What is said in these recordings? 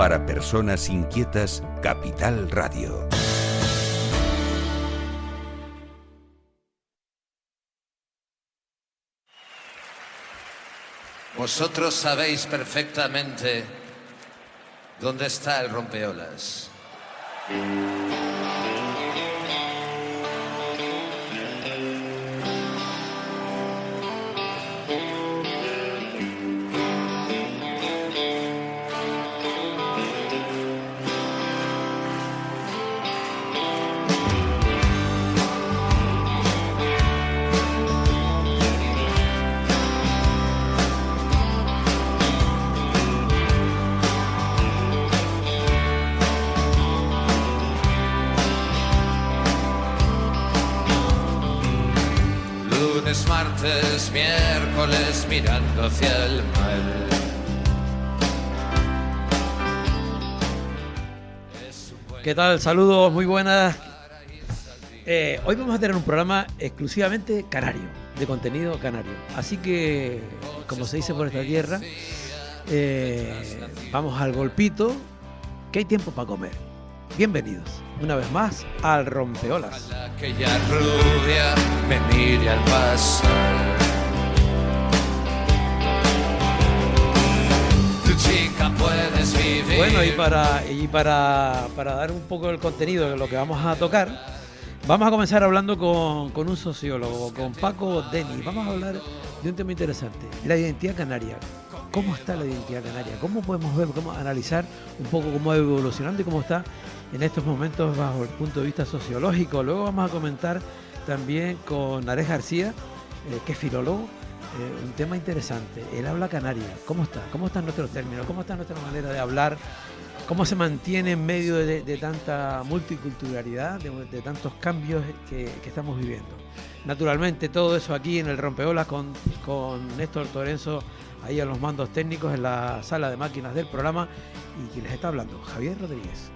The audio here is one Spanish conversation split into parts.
Para personas inquietas, Capital Radio. Vosotros sabéis perfectamente dónde está el rompeolas. Lunes, martes, miércoles, mirando hacia el mar. ¿Qué tal? Saludos, muy buenas. Hoy vamos a tener un programa exclusivamente canario, de contenido canario. Así que, como se dice por esta tierra, vamos al golpito, que hay tiempo para comer. Bienvenidos una vez más al Rompeolas. Aquella rubia me mire al pasar. Tu chica puedes vivir. Bueno, y para dar un poco el contenido de lo que vamos a tocar, vamos a comenzar hablando con un sociólogo, con Paco Denis. Vamos a hablar de un tema interesante, la identidad canaria. ¿Cómo está la identidad canaria? ¿Cómo podemos ver, cómo analizar un poco cómo va evolucionando y cómo está en estos momentos bajo el punto de vista sociológico? Luego vamos a comentar también con Ares García, que es filólogo, un tema interesante, el habla canaria. ¿Cómo está? ¿Cómo están nuestros términos? ¿Cómo está nuestra manera de hablar? ¿Cómo se mantiene en medio de tanta multiculturalidad, de tantos cambios que estamos viviendo? Naturalmente todo eso aquí en el Rompeolas con Néstor Torenzo ahí a los mandos técnicos en la sala de máquinas del programa, y quien les está hablando, Javier Rodríguez.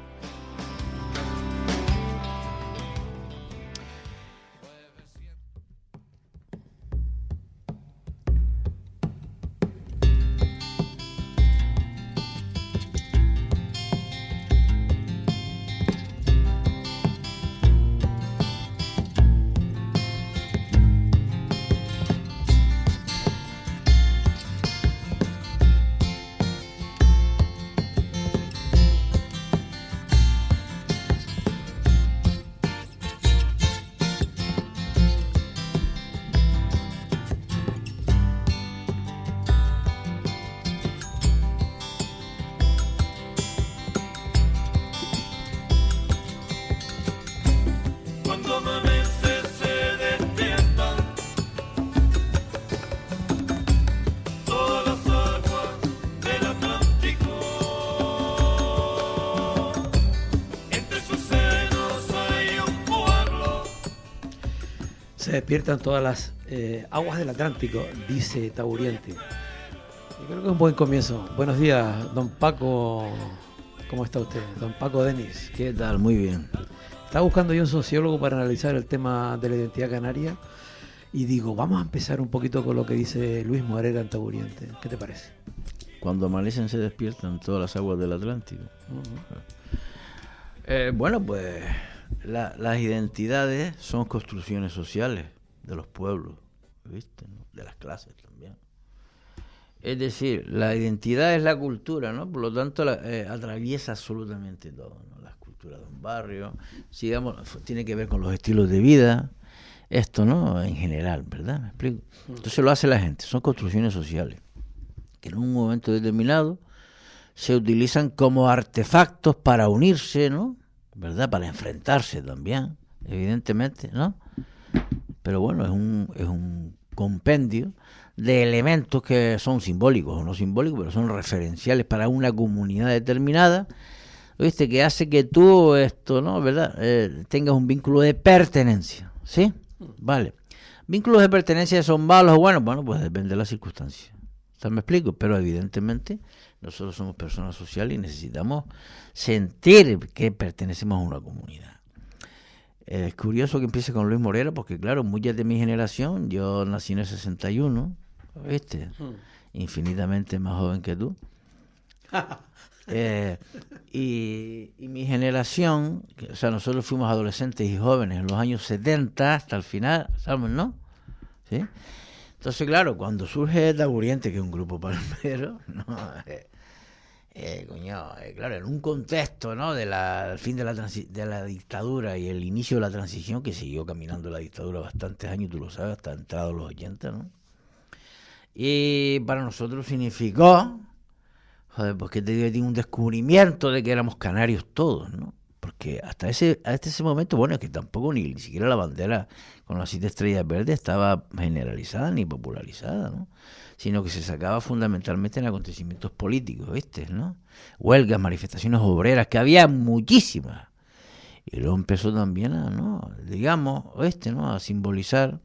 Se despiertan todas las aguas del Atlántico, dice Tauriente. Yo creo que es un buen comienzo. Buenos días, don Paco. ¿Cómo está usted? Don Paco Denis. ¿Qué tal? Muy bien. Estaba buscando yo un sociólogo para analizar el tema de la identidad canaria y digo, vamos a empezar un poquito con lo que dice Luis Morera en Tauriente. ¿Qué te parece? Cuando amanecen se despiertan todas las aguas del Atlántico. Bueno, pues las identidades son construcciones sociales de los pueblos, ¿viste? ¿No? De las clases también. Es decir, la identidad es la cultura, ¿no? Por lo tanto, atraviesa absolutamente todo, ¿no? Las culturas de un barrio, digamos, tiene que ver con los estilos de vida, esto, ¿no? En general, ¿verdad? ¿Me explico? Entonces lo hace la gente, son construcciones sociales, que en un momento determinado se utilizan como artefactos para unirse, ¿no? ¿Verdad? Para enfrentarse también, evidentemente, ¿no? Pero bueno, es un compendio de elementos que son simbólicos o no simbólicos, pero son referenciales para una comunidad determinada, ¿viste? Que hace que tú, ¿no? ¿Verdad? Tengas un vínculo de pertenencia, ¿sí? Vale. ¿Vínculos de pertenencia son malos o buenos? Bueno, pues depende de las circunstancias. ¿Me explico? Pero evidentemente nosotros somos personas sociales y necesitamos sentir que pertenecemos a una comunidad. Es curioso que empiece con Luis Morera, porque claro, muchas de mi generación, yo nací en el 61, ¿viste? Infinitamente más joven que tú. Y mi generación, o sea, nosotros fuimos adolescentes y jóvenes en los años 70 hasta el final, ¿sabes, no? ¿Sí? Entonces, claro, cuando surge Taburiente, que es un grupo palmero, ¿no? Claro, en un contexto, ¿no? del fin de la dictadura y el inicio de la transición, que siguió caminando la dictadura bastantes años, tú lo sabes, hasta entrados los 80, ¿no? Y para nosotros significó, joder, pues que te digo, un descubrimiento de que éramos canarios todos, ¿no? Porque hasta ese momento, bueno, es que tampoco ni siquiera la bandera con las 7 estrellas verdes estaba generalizada ni popularizada, ¿no? Sino que se sacaba fundamentalmente en acontecimientos políticos, ¿viste? ¿No? Huelgas, manifestaciones obreras, que había muchísimas. Y luego empezó también a, ¿no? digamos, ¿no? a simbolizar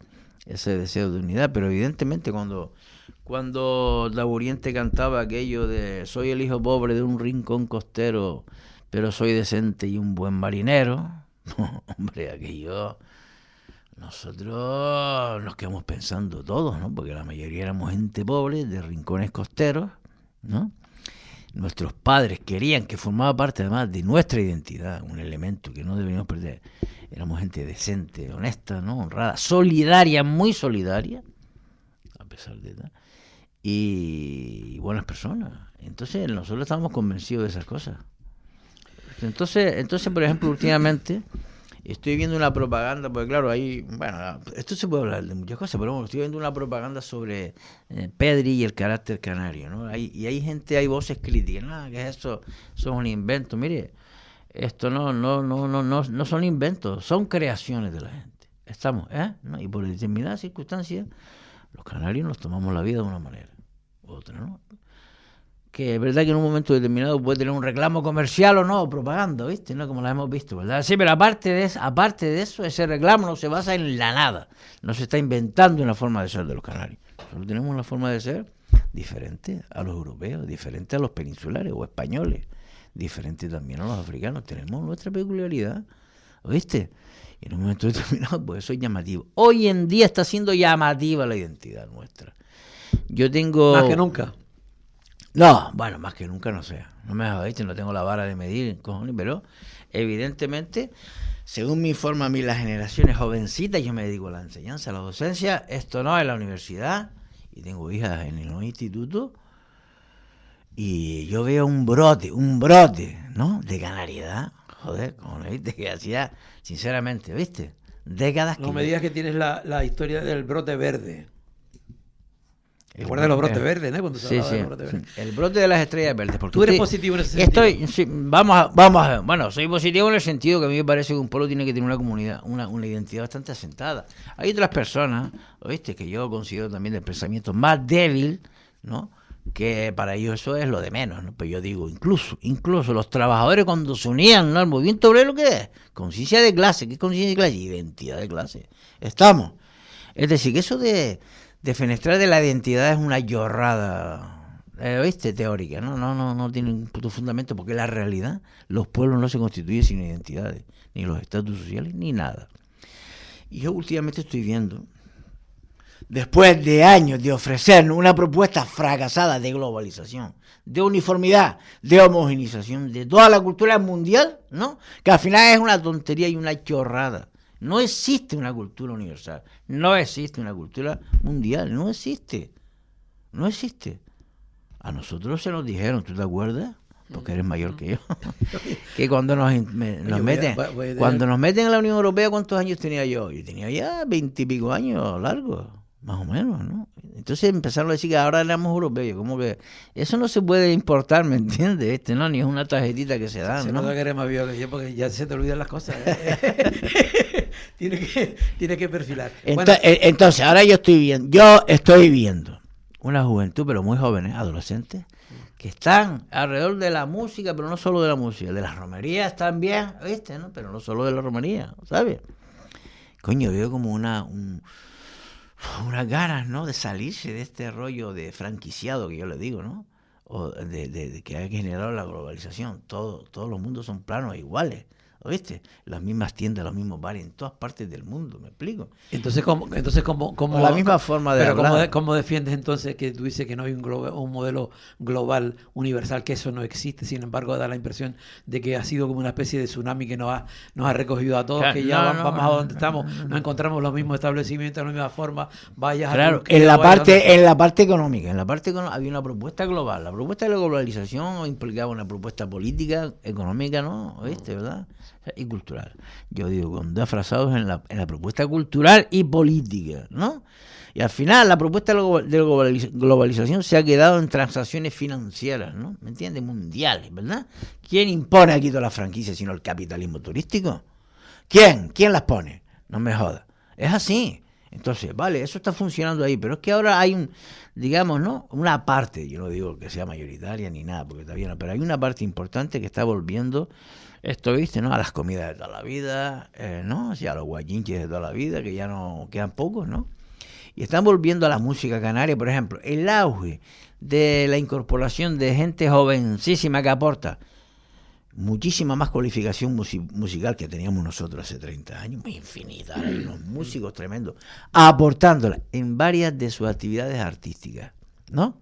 ese deseo de unidad, pero evidentemente cuando Taburiente cantaba aquello de soy el hijo pobre de un rincón costero, pero soy decente y un buen marinero, hombre, aquello, nosotros nos quedamos pensando todos, ¿no? Porque la mayoría éramos gente pobre, de rincones costeros, ¿no? Nuestros padres querían que formaba parte además de nuestra identidad, un elemento que no deberíamos perder. Éramos gente decente, honesta, ¿no? Honrada, solidaria, muy solidaria, a pesar de tal, y buenas personas. Entonces nosotros estábamos convencidos de esas cosas. Entonces, por ejemplo, últimamente estoy viendo una propaganda, porque claro, ahí, bueno, esto se puede hablar de muchas cosas, pero bueno, estoy viendo una propaganda sobre Pedri y el carácter canario, ¿no? Hay voces críticas, nada, que es eso es un invento. Mire, esto no son inventos, son creaciones de la gente. Estamos, ¿no? Y por determinadas circunstancias, los canarios nos tomamos la vida de una manera u otra, ¿no? Que es verdad que en un momento determinado puede tener un reclamo comercial o no, o propaganda, ¿viste? ¿No? Como la hemos visto, ¿verdad? Sí, pero aparte de eso, ese reclamo no se basa en la nada. No se está inventando una forma de ser de los canarios. Nosotros tenemos una forma de ser diferente a los europeos, diferente a los peninsulares o españoles, diferente también a los africanos. Tenemos nuestra peculiaridad, ¿oíste? Y en un momento determinado, pues eso es llamativo. Hoy en día está siendo llamativa la identidad nuestra. Yo tengo... Más que nunca. No, bueno, más que nunca no sé. No me jodáis, no tengo la vara de medir, cojones, pero evidentemente, según me informa a mí las generaciones jovencitas, yo me dedico a la enseñanza, a la docencia, esto no es la universidad, y tengo hijas en los institutos, y yo veo un brote, ¿no? De canariedad, joder, como me viste, que hacía, sinceramente, ¿viste? Décadas que... No me digas que tienes la historia del brote verde. ¿Te acuerdas de los brotes verdes, ¿no? Cuando se hablaba de los brotes verdes. El brote de las estrellas verdes. Porque ¿Tú eres positivo en ese sentido? Vamos a ver. Bueno, soy positivo en el sentido que a mí me parece que un pueblo tiene que tener una comunidad, una identidad bastante asentada. Hay otras personas, ¿oíste? Que yo considero también del pensamiento más débil, ¿no? Que para ellos eso es lo de menos, ¿no? Pues yo digo, incluso los trabajadores cuando se unían, ¿no? Al movimiento obrero, ¿qué es? Conciencia de clase. ¿Qué es conciencia de clase? Identidad de clase. Estamos. Es decir, que eso de fenestrar de la identidad es una llorada, ¿viste? Teórica, ¿no? No tiene un puto fundamento, porque la realidad, los pueblos no se constituyen sin identidades, ni los estatus sociales, ni nada. Y yo últimamente estoy viendo, después de años de ofrecer una propuesta fracasada de globalización, de uniformidad, de homogenización de toda la cultura mundial, ¿no? Que al final es una tontería y una chorrada. No existe una cultura universal, no existe una cultura mundial, no existe. A nosotros se nos dijeron, ¿tú te acuerdas? Porque eres mayor que yo. Que cuando nos meten en la Unión Europea, ¿cuántos años tenía yo? Yo tenía ya 20 y pico años largos, más o menos, ¿no? Entonces empezaron a decir que ahora éramos europeos, como que eso no se puede importar, ¿me entiendes? ¿No? Ni es una tarjetita que se da, Se ¿no? nota que eres más viejo que yo, porque ya se te olvidan las cosas. Tiene que perfilar. Entonces, ahora yo estoy viendo una juventud, pero muy jóvenes, adolescentes, que están alrededor de la música, pero no solo de la música, de las romerías también, ¿viste? ¿No? Pero no solo de la romería, ¿sabes? Coño, veo como unas ganas, ¿no? De salirse de este rollo de franquiciado que yo le digo, ¿no? O de que ha generado la globalización. Todos los mundos son planos iguales. ¿oíste? Las mismas tiendas, los mismos bares en todas partes del mundo, ¿me explico? Entonces, ¿cómo La misma forma de pero hablar. ¿cómo defiendes entonces que tú dices que no hay un modelo global, universal, que eso no existe? Sin embargo, da la impresión de que ha sido como una especie de tsunami que nos ha recogido a todos, Claro, que ya vamos a donde estamos, no. nos encontramos los mismos establecimientos, la misma forma, vayas a Claro, Turquía, en la vayas parte económica, había una propuesta global. La propuesta de la globalización implicaba una propuesta política, económica, ¿no? ¿Oíste, verdad? Y cultural. Yo digo, con dos frazados en la propuesta cultural y política, ¿no? Y al final la propuesta de la globalización se ha quedado en transacciones financieras, ¿no? ¿Me entiendes? Mundiales, ¿verdad? ¿Quién impone aquí todas las franquicias sino el capitalismo turístico? ¿Quién? ¿Quién las pone? No me jodas. Es así. Entonces, vale, eso está funcionando ahí, pero es que ahora hay digamos, ¿no? Una parte, yo no digo que sea mayoritaria ni nada, porque todavía no, pero hay una parte importante que está volviendo, esto, ¿viste? ¿No? A las comidas de toda la vida, ¿no? O sea, a los guayinches de toda la vida, que ya no quedan pocos, ¿no? Y están volviendo a la música canaria, por ejemplo, el auge de la incorporación de gente jovencísima que aporta muchísima más cualificación musical que teníamos nosotros hace 30 años, muy infinita, hay unos músicos tremendos, aportándola en varias de sus actividades artísticas, ¿no?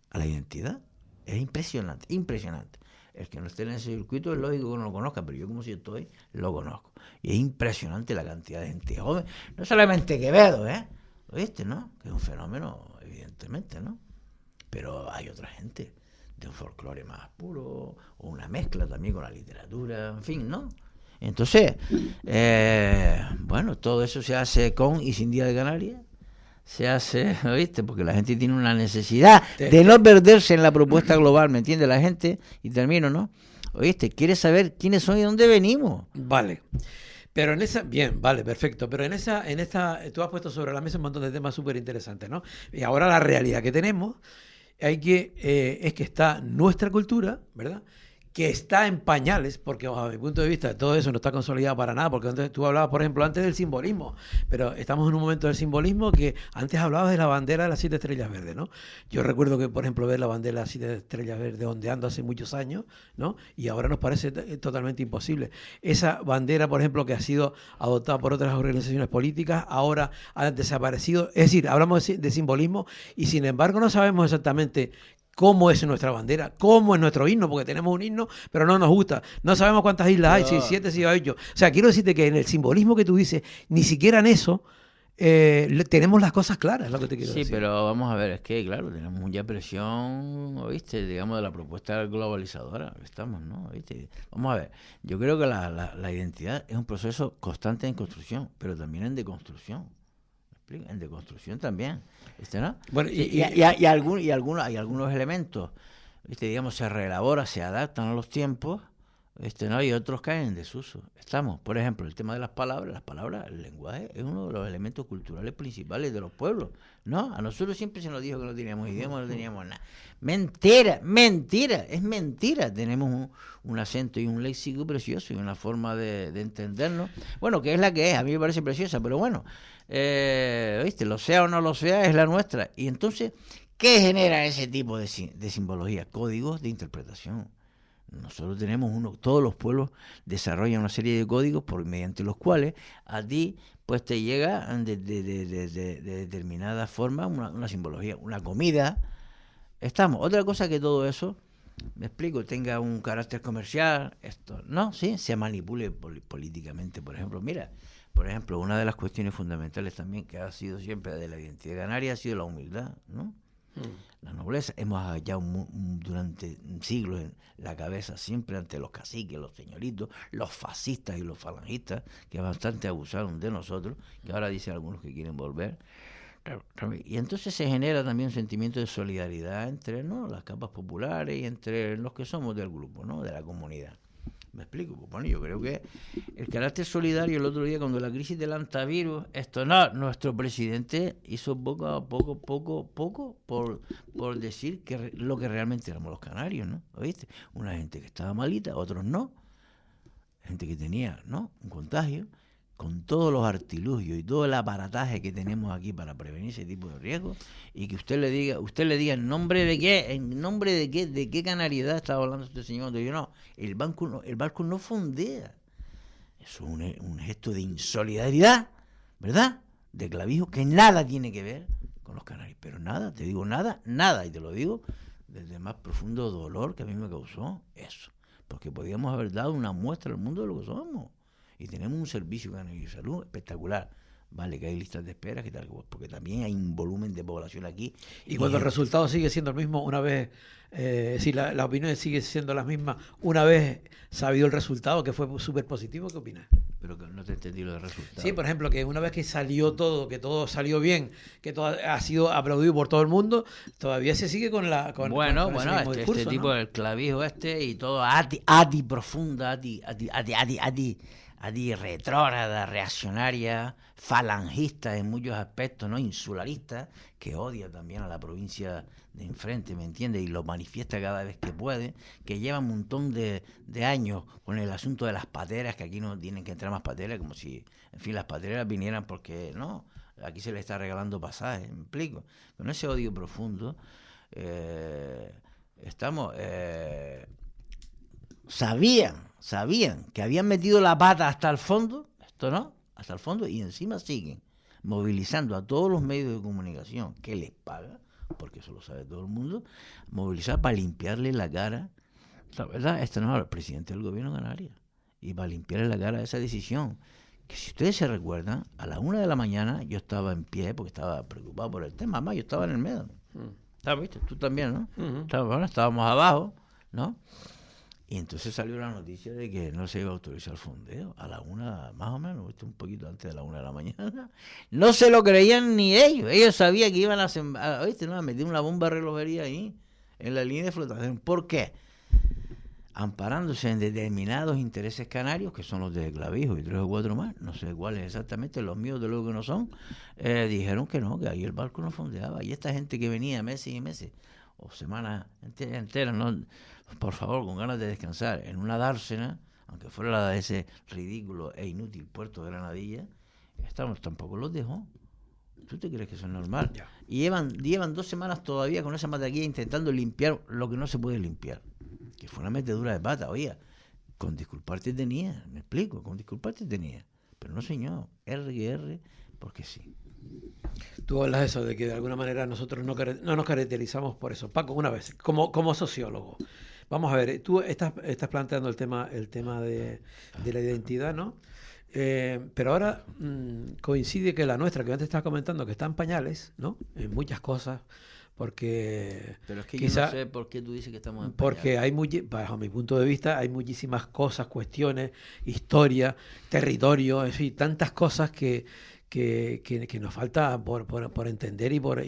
A la identidad. Es impresionante, impresionante. El que no esté en ese circuito es lógico que no lo conozca, pero yo como si estoy, lo conozco. Y es impresionante la cantidad de gente joven, no solamente Quevedo, ¿oíste, no? Que es un fenómeno, evidentemente, ¿no? Pero hay otra gente de un folclore más puro, o una mezcla también con la literatura, en fin, ¿no? Entonces, bueno, todo eso se hace con y sin Día de Canarias, se hace, ¿oíste? Porque la gente tiene una necesidad de no perderse en la propuesta global, ¿me entiende la gente? Y termino, ¿no? ¿Oíste? Quiere saber quiénes son y dónde venimos. Vale. Pero en esa, bien, vale, perfecto. Pero en esta, tú has puesto sobre la mesa un montón de temas súper interesantes, ¿no? Y ahora la realidad que tenemos es que está nuestra cultura, ¿verdad? Que está en pañales, porque bajo mi punto de vista todo eso no está consolidado para nada, porque antes, tú hablabas, por ejemplo, antes del simbolismo, pero estamos en un momento del simbolismo que antes hablabas de la bandera de las 7 estrellas verdes, ¿no? Yo recuerdo que, por ejemplo, ver la bandera de las 7 estrellas verdes ondeando hace muchos años, ¿no? Y ahora nos parece totalmente imposible. Esa bandera, por ejemplo, que ha sido adoptada por otras organizaciones políticas, ahora ha desaparecido. Es decir, hablamos de simbolismo y, sin embargo, no sabemos exactamente cómo es nuestra bandera, cómo es nuestro himno, porque tenemos un himno, pero no nos gusta. No sabemos cuántas islas hay, si 7, si 8. O sea, quiero decirte que en el simbolismo que tú dices, ni siquiera en eso tenemos las cosas claras, es lo que te quiero decir. Sí, pero vamos a ver, es que, claro, tenemos mucha presión, ¿oíste? Digamos, de la propuesta globalizadora que estamos, ¿no? ¿Oíste? Vamos a ver, yo creo que la identidad es un proceso constante en construcción, pero también en deconstrucción. En deconstrucción también, ¿viste, no? Bueno, hay algunos elementos, ¿viste? Digamos, se reelabora, se adaptan a los tiempos, ¿viste, no? Y otros caen en desuso. Estamos, por ejemplo, el tema de las palabras, el lenguaje es uno de los elementos culturales principales de los pueblos, ¿no? A nosotros siempre se nos dijo que no teníamos idioma, no teníamos nada. Mentira, es mentira. Tenemos un acento y un léxico precioso y una forma de entendernos. Bueno, que es la que es, a mí me parece preciosa, pero bueno, ¿viste? Lo sea o no lo sea, es la nuestra. Y entonces, ¿qué genera ese tipo de simbología? Códigos de interpretación. Nosotros tenemos todos los pueblos desarrollan una serie de códigos mediante los cuales a ti pues te llega de determinada forma una simbología, una comida. Otra cosa que todo eso, me explico, tenga un carácter comercial, esto, ¿no? Sí, se manipule políticamente, por ejemplo. Mira, por ejemplo, una de las cuestiones fundamentales también que ha sido siempre de la identidad canaria ha sido la humildad, ¿no? La nobleza. Hemos agachado durante siglos en la cabeza siempre ante los caciques, los señoritos, los fascistas y los falangistas, que bastante abusaron de nosotros, que ahora dicen algunos que quieren volver. Y entonces se genera también un sentimiento de solidaridad entre, ¿no?, las capas populares y entre los que somos del grupo, ¿no?, de la comunidad. ¿Me explico? Pues bueno, yo creo que el carácter solidario, el otro día cuando la crisis del antivirus, nuestro presidente hizo poco a poco por decir que lo que realmente éramos los canarios, ¿no? ¿Oíste? Una gente que estaba malita, otros no. Gente que tenía, ¿no?, un contagio, con todos los artilugios y todo el aparataje que tenemos aquí para prevenir ese tipo de riesgos, y que usted le diga en nombre de qué canariedad estaba hablando este señor. Yo no, el barco no fondea. Eso es un gesto de insolidaridad, ¿verdad? De Clavijo, que nada tiene que ver con los canarios. Pero nada, te digo nada, y te lo digo desde el más profundo dolor que a mí me causó eso. Porque podíamos haber dado una muestra al mundo de lo que somos. Y tenemos un servicio canario de salud espectacular. Vale, que hay listas de espera, que tal, porque también hay un volumen de población aquí. Y cuando el resultado sigue siendo el mismo, una vez, si la opinión sigue siendo la misma, una vez sabido el resultado, que fue súper positivo, ¿qué opinas? Pero que no te entendí lo del resultado. Sí, por ejemplo, que una vez que salió todo, que todo salió bien, que todo ha sido aplaudido por todo el mundo, todavía se sigue con la... Bueno, ese mismo discurso, este tipo, ¿no? el Clavijo y todo, profunda, retrógrada, reaccionaria, falangista en muchos aspectos, ¿no? Insularista, que odia también a la provincia de enfrente, ¿me entiendes? Y lo manifiesta cada vez que puede, que lleva un montón de años con el asunto de las pateras, que aquí no tienen que entrar más pateras, como si, en fin, las pateras vinieran porque, no, aquí se les está regalando pasajes, ¿me explico? Con ese odio profundo, sabían que habían metido la pata hasta el fondo, hasta el fondo, y encima siguen movilizando a todos los medios de comunicación que les paga, porque eso lo sabe todo el mundo, movilizar para limpiarle la cara, la verdad, al presidente del gobierno canario, y para limpiarle la cara a esa decisión, que si ustedes se recuerdan, a las 1 de la mañana yo estaba en pie, porque estaba preocupado por el tema, además yo estaba en el medio, ¿viste? Tú también, ¿no? Uh-huh. Estábamos abajo, ¿no? Y entonces salió la noticia de que no se iba a autorizar el fondeo a la 1 más o menos, un poquito antes de la 1 de la mañana. No se lo creían ni ellos. Ellos sabían que iban a meter una bomba de relojería ahí, en la línea de flotación. ¿Por qué? Amparándose en determinados intereses canarios, que son los de Clavijo y 3 o 4 más, no sé cuáles exactamente, los míos de luego que no son, dijeron que no, que ahí el barco no fondeaba. Y esta gente que venía meses y meses, o semanas enteras, no, por favor, con ganas de descansar en una dársena, aunque fuera la de ese ridículo e inútil puerto de Granadilla, tampoco los dejó. ¿Tú te crees que eso es normal? Ya. Y llevan 2 semanas todavía con esa mataquilla intentando limpiar lo que no se puede limpiar, que fue una metedura de pata. Oye, con disculparte tenía, me explico, con disculparte tenía, pero no, señor, R, porque sí. Tú hablas de eso, de que de alguna manera nosotros no nos caracterizamos por eso. Paco, una vez, como sociólogo, vamos a ver, tú estás planteando el tema de la identidad, ¿no? Pero ahora coincide que la nuestra, que antes estabas comentando, que está en pañales, ¿no? En muchas cosas, porque... Pero es que yo no sé por qué tú dices que estamos en pañales. Porque bajo mi punto de vista, hay muchísimas cosas, cuestiones, historia, territorio, es decir, tantas cosas que nos falta por entender y por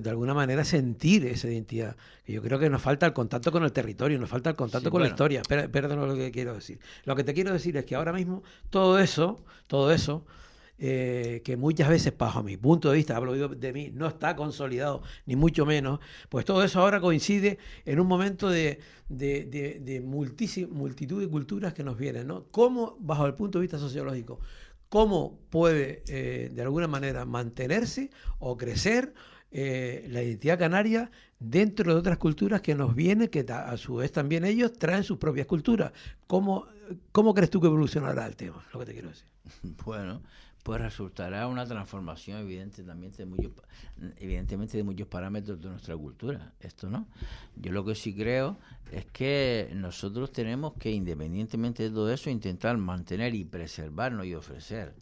de alguna manera sentir esa identidad. Yo creo que nos falta el contacto con el territorio, nos falta el contacto con la historia. Perdón lo que quiero decir. Lo que te quiero decir es que ahora mismo todo eso, que muchas veces, bajo mi punto de vista, hablo de mí, no está consolidado, ni mucho menos, pues todo eso ahora coincide en un momento de multitud de culturas que nos vienen, ¿no? ¿Cómo, bajo el punto de vista sociológico, cómo puede de alguna manera mantenerse o crecer la identidad canaria dentro de otras culturas que nos vienen, que a su vez también ellos traen sus propias culturas? ¿Cómo crees tú que evolucionará el tema? Lo que te quiero decir. Bueno, pues resultará una transformación evidentemente de muchos parámetros de nuestra cultura. Esto no. Yo lo que sí creo es que nosotros tenemos que, independientemente de todo eso, intentar mantener y preservarnos y ofrecer,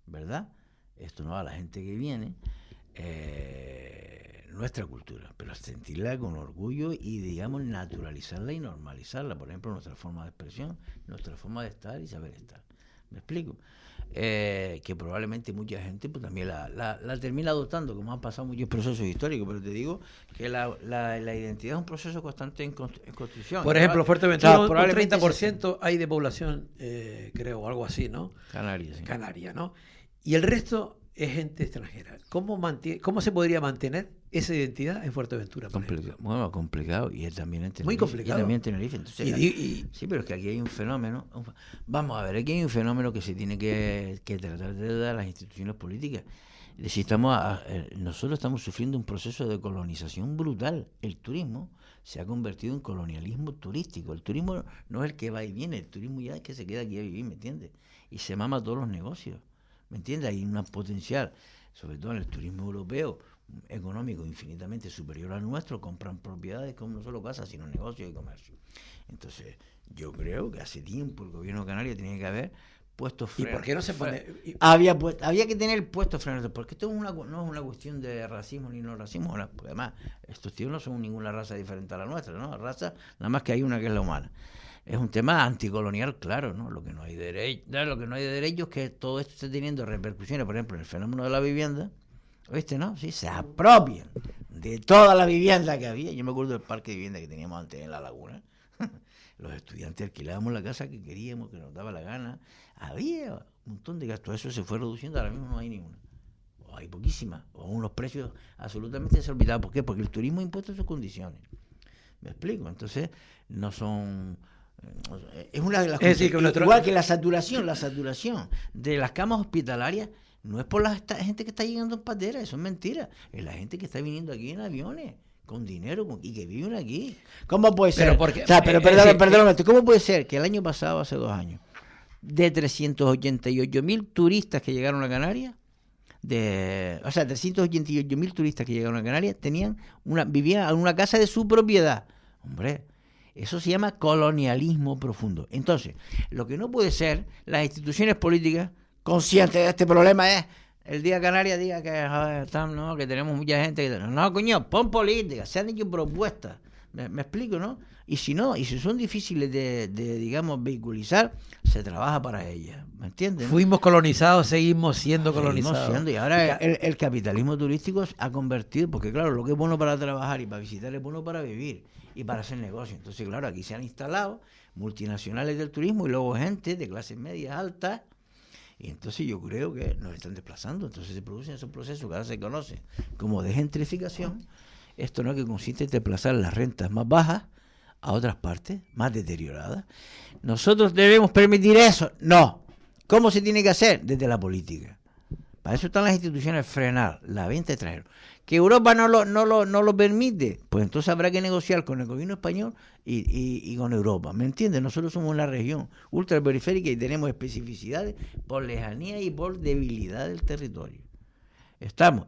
¿verdad? Esto no a la gente que viene, nuestra cultura, pero sentirla con orgullo y, digamos, naturalizarla y normalizarla. Por ejemplo, nuestra forma de expresión, nuestra forma de estar y saber estar. ¿Me explico? Que probablemente mucha gente pues también la termina adoptando, como han pasado muchos procesos históricos, pero te digo que la identidad es un proceso constante en construcción. Por ejemplo, Fuerteventura, un 30% hay de población, creo, o algo así, ¿no? Canaria, sí. Canaria, ¿no? Y el resto es gente extranjera. ¿Cómo se podría mantener esa identidad en Fuerteventura? Bueno, complicado, y también en Tenerife. Muy complicado. Y también en Tenerife. Entonces, sí, pero es que aquí hay un fenómeno. Vamos a ver, aquí hay un fenómeno que se tiene que tratar de dar a las instituciones políticas. Es decir, nosotros estamos sufriendo un proceso de colonización brutal. El turismo se ha convertido en colonialismo turístico. El turismo no es el que va y viene, el turismo ya es que se queda aquí a vivir, ¿me entiendes? Y se mama todos los negocios, ¿me entiendes? Hay un potencial, sobre todo en el turismo europeo, económico infinitamente superior al nuestro, compran propiedades como no solo casas, sino negocios y comercio. Entonces, yo creo que hace tiempo el gobierno de Canarias tenía que haber puesto frenos. ¿Y por qué no se pone...? Había que tener puesto frenos, porque esto no es una cuestión de racismo ni no racismo, porque además estos tíos no son ninguna raza diferente a la nuestra, ¿no? Raza, nada más que hay una que es la humana. Es un tema anticolonial, claro, ¿no? Lo que no hay derecho es que todo esto esté teniendo repercusiones, por ejemplo, en el fenómeno de la vivienda. ¿Oíste, no? Sí, se apropian de toda la vivienda que había. Yo me acuerdo del parque de vivienda que teníamos antes en La Laguna. Los estudiantes alquilábamos la casa que queríamos, que nos daba la gana. Había un montón de gastos. Eso se fue reduciendo, ahora mismo no hay ninguna. O hay poquísimas, o unos precios absolutamente desorbitados. ¿Por qué? Porque el turismo ha impuesto sus condiciones. ¿Me explico? Entonces, no son... Es una de las cosas. Igual que la saturación de las camas hospitalarias. No es por la gente que está llegando en patera, eso es mentira. Es la gente que está viniendo aquí en aviones, con dinero, y que viven aquí. ¿Cómo puede ser? Perdóname, ¿cómo puede ser que el año pasado, hace 2 años, de 388.000 turistas que llegaron a Canarias, 388.000 turistas que llegaron a Canarias, vivían en una casa de su propiedad? Hombre, eso se llama colonialismo profundo. Entonces, lo que no puede ser, las instituciones políticas consciente de este problema es el día Canarias diga que, no, que tenemos mucha gente que... No, coño, pon política, se han hecho propuestas, me explico, ¿no? Y si son difíciles de digamos, vehiculizar, se trabaja para ellas, ¿me entiendes? Fuimos colonizados, seguimos siendo colonizados. Y ahora el capitalismo turístico ha convertido, porque claro, lo que es bueno para trabajar y para visitar es bueno para vivir y para hacer negocio. Entonces, claro, aquí se han instalado multinacionales del turismo y luego gente de clases medias altas. Y entonces yo creo que nos están desplazando. Entonces se producen esos procesos que ahora se conocen como de gentrificación. Esto no es que consiste en desplazar las rentas más bajas a otras partes, más deterioradas. ¿Nosotros debemos permitir eso? No. ¿Cómo se tiene que hacer? Desde la política. Para eso están las instituciones, frenar la venta de extranjeros. ¿Que Europa no lo permite? Pues entonces habrá que negociar con el gobierno español y con Europa, ¿me entiendes? Nosotros somos una región ultraperiférica y tenemos especificidades por lejanía y por debilidad del territorio.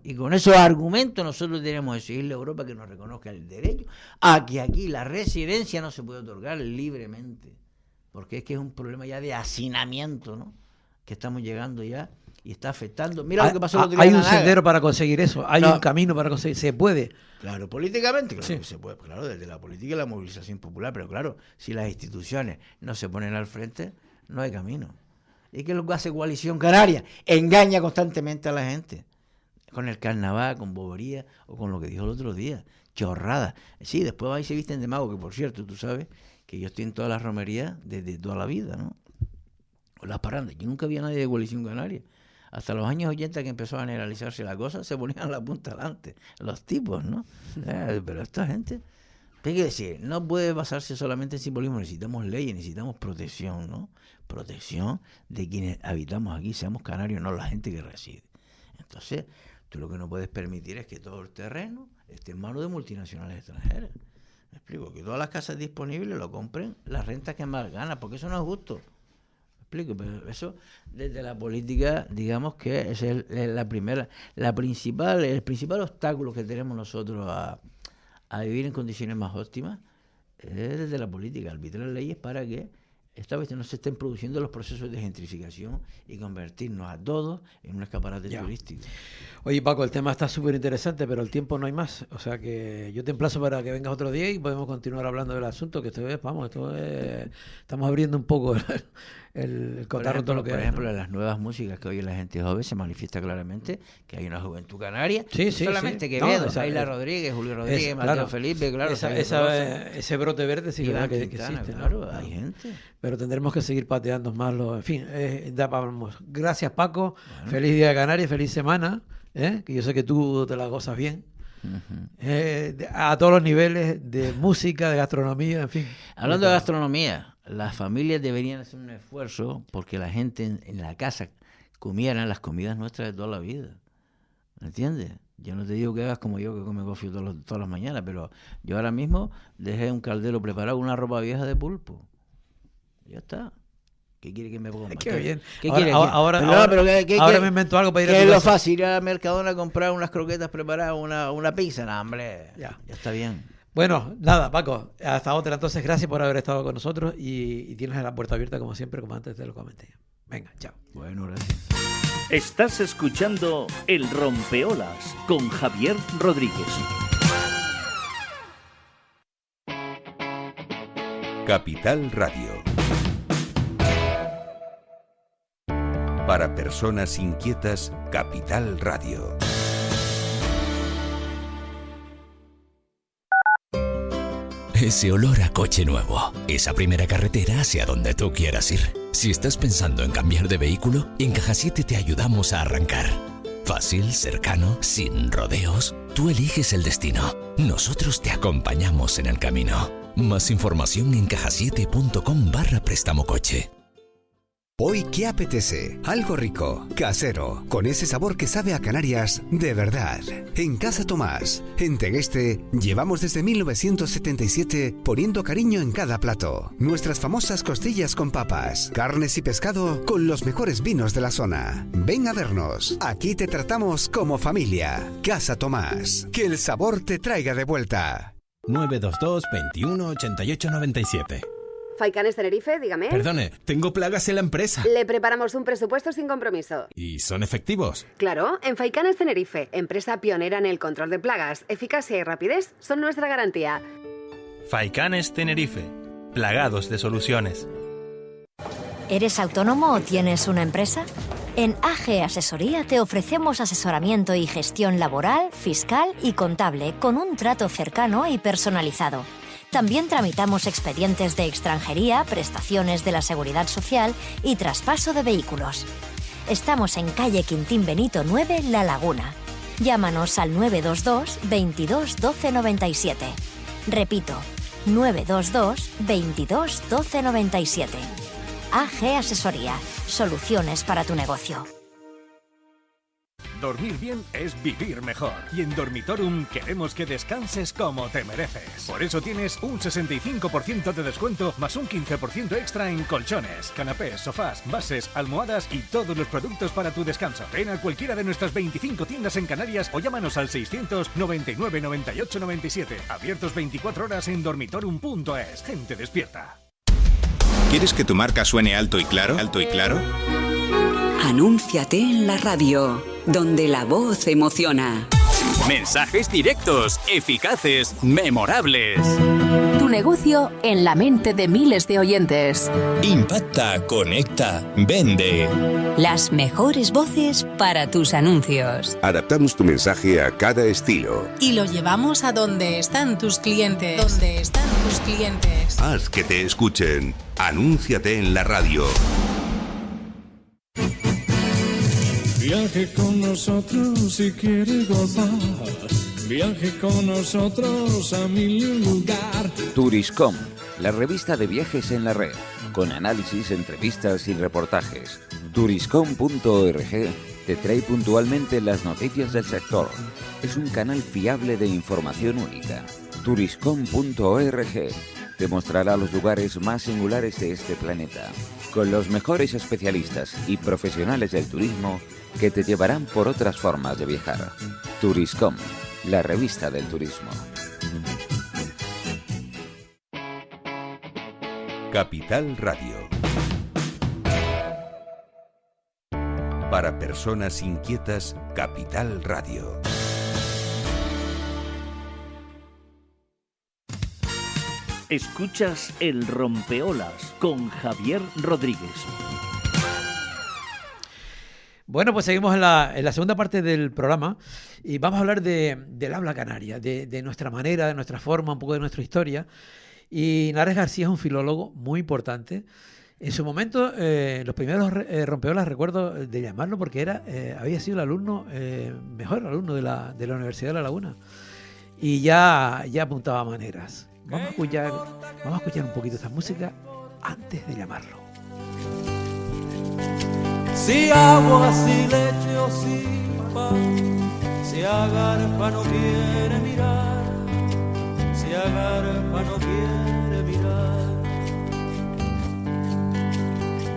Y con esos argumentos nosotros tenemos que exigirle a Europa que nos reconozca el derecho a que aquí la residencia no se puede otorgar libremente, porque es que es un problema ya de hacinamiento, ¿no? Que estamos llegando ya y está afectando. Mira lo que pasó el otro día. Hay un sendero para conseguir eso, hay un camino para conseguir, se puede. Claro, políticamente, claro, sí, que se puede, claro, desde la política y la movilización popular, pero claro, si las instituciones no se ponen al frente, no hay camino. ¿Y qué es lo que hace Coalición Canaria? Engaña constantemente a la gente, con el carnaval, con bobería, o con lo que dijo el otro día, chorrada. Sí, después ahí se visten de mago, que por cierto, tú sabes que yo estoy en todas las romerías desde toda la vida, ¿no? O las parandas, yo nunca había nadie de Coalición Canaria. Hasta los años 80 que empezó a generalizarse la cosa, se ponían la punta delante, los tipos, ¿no? Pero esta gente, ¿qué quiere decir? No puede basarse solamente en simbolismo, necesitamos leyes, necesitamos protección, ¿no? Protección de quienes habitamos aquí, seamos canarios, no la gente que reside. Entonces, tú lo que no puedes permitir es que todo el terreno esté en manos de multinacionales extranjeras. Me explico, que todas las casas disponibles lo compren las rentas que más ganan, porque eso no es justo. Explico, pero eso desde la política, digamos que es el principal obstáculo que tenemos nosotros a vivir en condiciones más óptimas es desde la política, arbitrar leyes para que esta vez no se estén produciendo los procesos de gentrificación y convertirnos a todos en un escaparate turístico. Oye, Paco, el tema está súper interesante, pero el tiempo no hay más. O sea que yo te emplazo para que vengas otro día y podemos continuar hablando del asunto, que estamos abriendo un poco el cotarro, todo lo que por ejemplo, en las nuevas músicas que oye la gente joven se manifiesta claramente que hay una juventud canaria. Sí, solamente Quevedo, Ayla Rodríguez, Julio Rodríguez, Mateo Felipe, claro. Ese brote verde sí que existe. Claro, ¿no? hay gente. Pero tendremos que seguir pateando más en fin, gracias, Paco. Bueno. Feliz Día de Canarias, feliz semana, que yo sé que tú te la gozas bien. Uh-huh. A todos los niveles, de música, de gastronomía, en fin. Hablando de gastronomía, las familias deberían hacer un esfuerzo porque la gente en la casa comieran las comidas nuestras de toda la vida. ¿Me entiendes? Yo no te digo que hagas como yo, que come gofio todas las mañanas, pero yo ahora mismo dejé un caldero preparado, una ropa vieja de pulpo. Ya está. ¿Qué quiere que me ponga? Qué bien. ¿Qué Ahora- quiere? ahora- Pero ahora- pero ahora me invento algo para ir a que tu es lo casa. fácil, ir a Mercadona a comprar unas croquetas preparadas, una pizza. No, hombre, Ya. ya está bien. Bueno, nada, Paco, hasta otra. Entonces, gracias por haber estado con nosotros y tienes la puerta abierta como siempre, como antes te lo comenté. Venga, chao. Bueno, gracias. Estás escuchando El Rompeolas con Javier Rodríguez. Capital Radio. Para personas inquietas, Capital Radio. Ese olor a coche nuevo, esa primera carretera hacia donde tú quieras ir. Si estás pensando en cambiar de vehículo, en Caja 7 te ayudamos a arrancar. Fácil, cercano, sin rodeos. Tú eliges el destino. Nosotros te acompañamos en el camino. Más información en cajasiete.com/préstamo coche. Hoy, ¿qué apetece? Algo rico, casero, con ese sabor que sabe a Canarias de verdad. En Casa Tomás, en Tegueste, llevamos desde 1977 poniendo cariño en cada plato. Nuestras famosas costillas con papas, carnes y pescado con los mejores vinos de la zona. Ven a vernos, aquí te tratamos como familia. Casa Tomás, que el sabor te traiga de vuelta. 922 21 88 97. Faicanes Tenerife, dígame. Perdone, tengo plagas en la empresa. Le preparamos un presupuesto sin compromiso. ¿Y son efectivos? Claro, en Faicanes Tenerife, empresa pionera en el control de plagas, eficacia y rapidez son nuestra garantía. Faicanes Tenerife, plagados de soluciones. ¿Eres autónomo o tienes una empresa? En AG Asesoría te ofrecemos asesoramiento y gestión laboral, fiscal y contable con un trato cercano y personalizado. También tramitamos expedientes de extranjería, prestaciones de la Seguridad Social y traspaso de vehículos. Estamos en calle Quintín Benito 9, La Laguna. Llámanos al 922 22 12 97. Repito, 922 22 12 97. AG Asesoría. Soluciones para tu negocio. Dormir bien es vivir mejor. Y en Dormitorum queremos que descanses como te mereces. Por eso tienes un 65% de descuento más un 15% extra en colchones, canapés, sofás, bases, almohadas y todos los productos para tu descanso. Ven a cualquiera de nuestras 25 tiendas en Canarias o llámanos al 699 98 97. Abiertos 24 horas en dormitorum.es. Gente despierta. ¿Quieres que tu marca suene alto y claro? ¿Alto y claro? Anúnciate en la radio, donde la voz emociona. Mensajes directos, eficaces, memorables. Tu negocio en la mente de miles de oyentes. Impacta, conecta, vende. Las mejores voces para tus anuncios. Adaptamos tu mensaje a cada estilo. Y lo llevamos a donde están tus clientes. Donde están tus clientes. Haz que te escuchen. Anúnciate en la radio. Viaje con nosotros si quiere gozar. Viaje con nosotros a mil lugar. Turiscom, la revista de viajes en la red, con análisis, entrevistas y reportajes. Turiscom.org te trae puntualmente las noticias del sector. Es un canal fiable de información única. Turiscom.org te mostrará los lugares más singulares de este planeta, con los mejores especialistas y profesionales del turismo que te llevarán por otras formas de viajar. Turiscom, la revista del turismo. Capital Radio. Para personas inquietas, Capital Radio. Escuchas El Rompeolas con Javier Rodríguez. Bueno, pues seguimos en la segunda parte del programa y vamos a hablar del habla canaria, de nuestra manera, de nuestra forma, un poco de nuestra historia. Y Nares García es un filólogo muy importante. En su momento, los primeros rompeolas recuerdo de llamarlo porque había sido el alumno, mejor alumno de la Universidad de La Laguna. Y ya apuntaba maneras. Vamos a escuchar un poquito esta música antes de llamarlo. Si agua, si leche o si pan, si Si Agarfa no quiere mirar, si Agarfa no quiere mirar.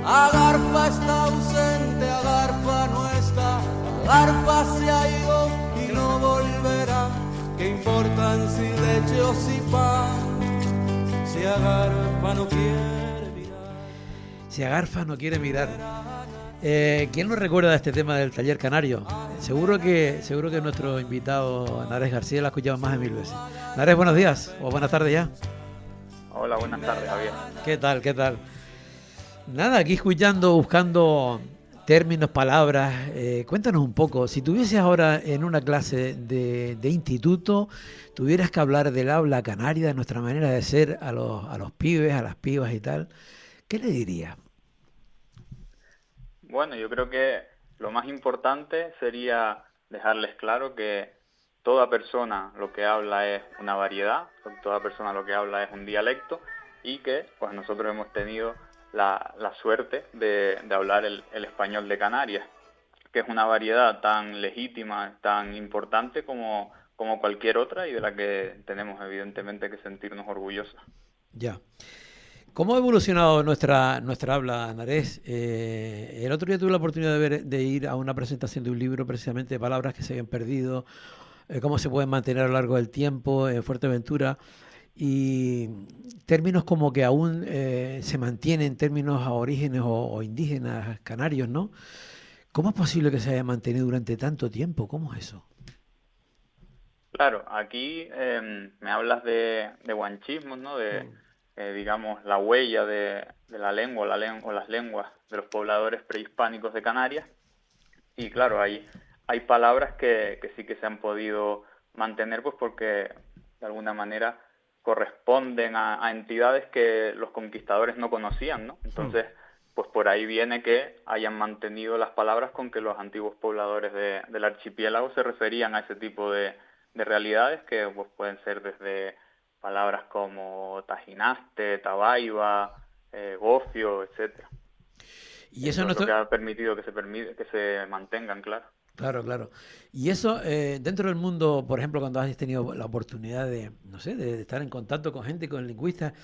Agarfa está ausente, Agarfa no está, Agarfa se ha ido y no volverá. ¿Qué importan si leche o si pan? Si Agarfa no quiere mirar. Si Agarfa no quiere mirar. ¿Quién nos recuerda de este tema del taller canario? Seguro que nuestro invitado Nares García lo ha escuchado más de 1000 veces. Nares, buenos días o buenas tardes ya. Hola, buenas tardes, Javier. ¿Qué tal? Nada, aquí escuchando, buscando términos, palabras. Cuéntanos un poco, si tuvieses ahora en una clase de instituto, tuvieras que hablar del habla canaria, de nuestra manera de ser a los pibes, a las pibas y tal, ¿qué le dirías? Bueno, yo creo que lo más importante sería dejarles claro que toda persona lo que habla es una variedad, toda persona lo que habla es un dialecto y que pues nosotros hemos tenido la suerte de hablar el español de Canarias, que es una variedad tan legítima, tan importante como cualquier otra y de la que tenemos evidentemente que sentirnos orgullosos. Ya. ¿Cómo ha evolucionado nuestra habla, Nares? El otro día tuve la oportunidad de ir a una presentación de un libro precisamente de palabras que se habían perdido, cómo se pueden mantener a lo largo del tiempo en Fuerteventura, y términos como que aún se mantienen términos a orígenes o indígenas canarios, ¿no? ¿Cómo es posible que se haya mantenido durante tanto tiempo? ¿Cómo es eso? Claro, aquí me hablas de guanchismos, ¿no? Digamos, la huella de la lengua o las lenguas de los pobladores prehispánicos de Canarias. Y claro, hay palabras que sí que se han podido mantener pues porque de alguna manera corresponden a entidades que los conquistadores no conocían, ¿no? Entonces, pues por ahí viene que hayan mantenido las palabras con que los antiguos pobladores del archipiélago se referían a ese tipo de realidades que pues pueden ser desde palabras como tajinaste, tabaiba, gofio, etcétera. Y eso es lo que ha permitido que se mantengan, claro. Claro. Y eso, dentro del mundo, por ejemplo, cuando has tenido la oportunidad de estar en contacto con gente, con lingüistas,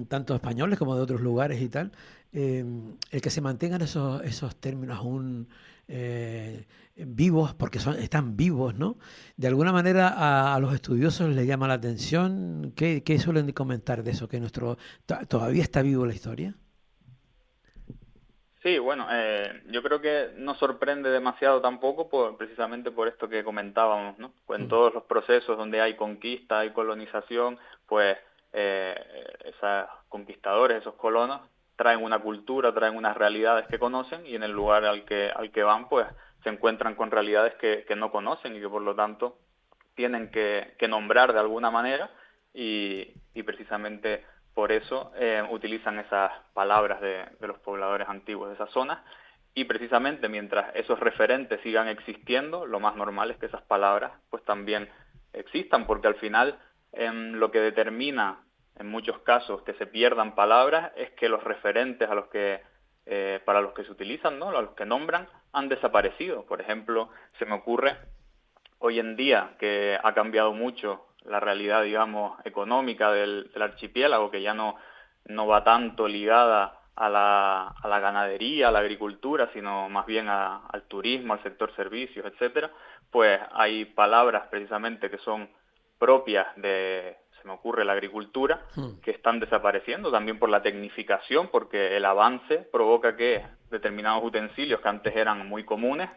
tanto españoles como de otros lugares y tal, el que se mantengan esos términos aún vivos, porque están vivos, ¿no? De alguna manera a los estudiosos les llama la atención. ¿Qué suelen comentar de eso? ¿Que todavía está vivo la historia? Sí, bueno, yo creo que no sorprende demasiado tampoco precisamente por esto que comentábamos, ¿no? Pues en todos los procesos donde hay conquista, hay colonización, pues esos conquistadores, esos colonos, traen una cultura, traen unas realidades que conocen y en el lugar al que van, pues se encuentran con realidades que no conocen y que por lo tanto tienen que nombrar de alguna manera y precisamente por eso utilizan esas palabras de los pobladores antiguos de esas zonas y precisamente mientras esos referentes sigan existiendo, lo más normal es que esas palabras pues también existan, porque al final lo que determina en muchos casos que se pierdan palabras es que los referentes a los que para los que se utilizan, ¿no? A los que nombran, han desaparecido. Por ejemplo, se me ocurre hoy en día que ha cambiado mucho la realidad, digamos, económica del archipiélago, que ya no va tanto ligada a la ganadería, a la agricultura, sino más bien al turismo, al sector servicios, etcétera. Pues hay palabras precisamente que son propias se me ocurre, la agricultura, que están desapareciendo también por la tecnificación, porque el avance provoca que determinados utensilios que antes eran muy comunes,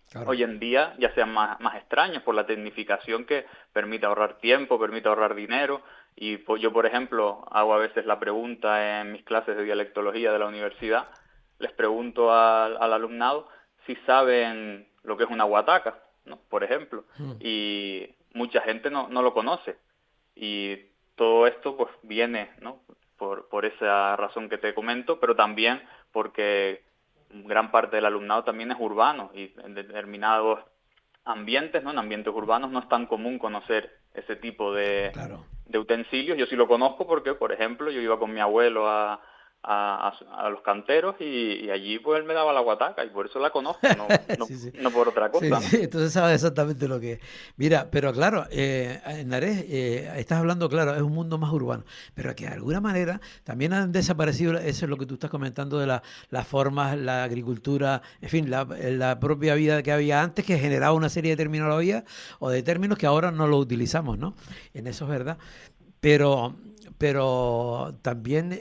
claro, hoy en día ya sean más extraños por la tecnificación que permite ahorrar tiempo, permite ahorrar dinero. Y pues yo, por ejemplo, hago a veces la pregunta en mis clases de dialectología de la universidad, les pregunto al alumnado si saben lo que es una guataca, ¿no? Por ejemplo, y mucha gente no lo conoce. Y todo esto pues viene, ¿no? por esa razón que te comento, pero también porque gran parte del alumnado también es urbano y en determinados ambientes, ¿no? En ambientes urbanos no es tan común conocer ese tipo de utensilios. Yo sí lo conozco porque, por ejemplo, yo iba con mi abuelo a a los canteros y allí pues él me daba la guataca y por eso la conozco, Sí. no por otra cosa. Sí, entonces sabes exactamente lo que es. Mira, pero claro, Narés, estás hablando, claro, es un mundo más urbano, pero que de alguna manera también han desaparecido, eso es lo que tú estás comentando de las formas, la agricultura, en fin, la propia vida que había antes, que generaba una serie de terminologías o de términos que ahora no lo utilizamos, ¿no? En eso es verdad. Pero también,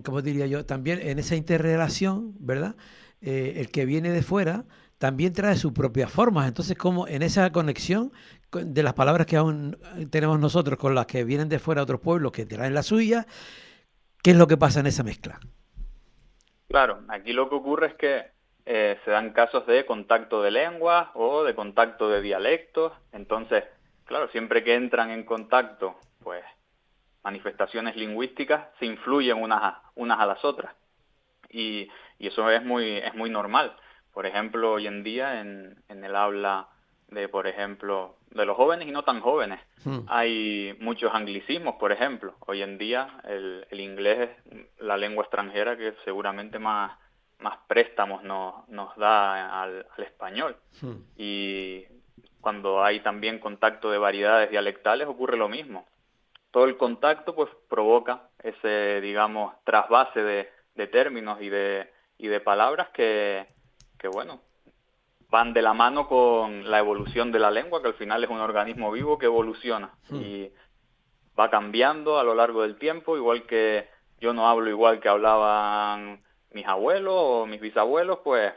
¿cómo diría yo? También en esa interrelación, ¿verdad? El que viene de fuera también trae sus propias formas. Entonces, como en esa conexión de las palabras que aún tenemos nosotros con las que vienen de fuera otros pueblos que traen la suya, ¿qué es lo que pasa en esa mezcla? Claro, aquí lo que ocurre es que se dan casos de contacto de lenguas o de contacto de dialectos. Entonces, claro, siempre que entran en contacto, pues manifestaciones lingüísticas se influyen unas a las otras. Y eso es muy normal. Por ejemplo, hoy en día en el habla de, por ejemplo, de los jóvenes y no tan jóvenes, hay muchos anglicismos, por ejemplo. Hoy en día el inglés es la lengua extranjera que seguramente más préstamos nos da al español. Y cuando hay también contacto de variedades dialectales ocurre lo mismo. Todo el contacto pues provoca ese, digamos, trasvase de términos y de palabras que bueno, van de la mano con la evolución de la lengua, que al final es un organismo vivo que evoluciona y va cambiando a lo largo del tiempo, igual que yo no hablo igual que hablaban mis abuelos o mis bisabuelos, pues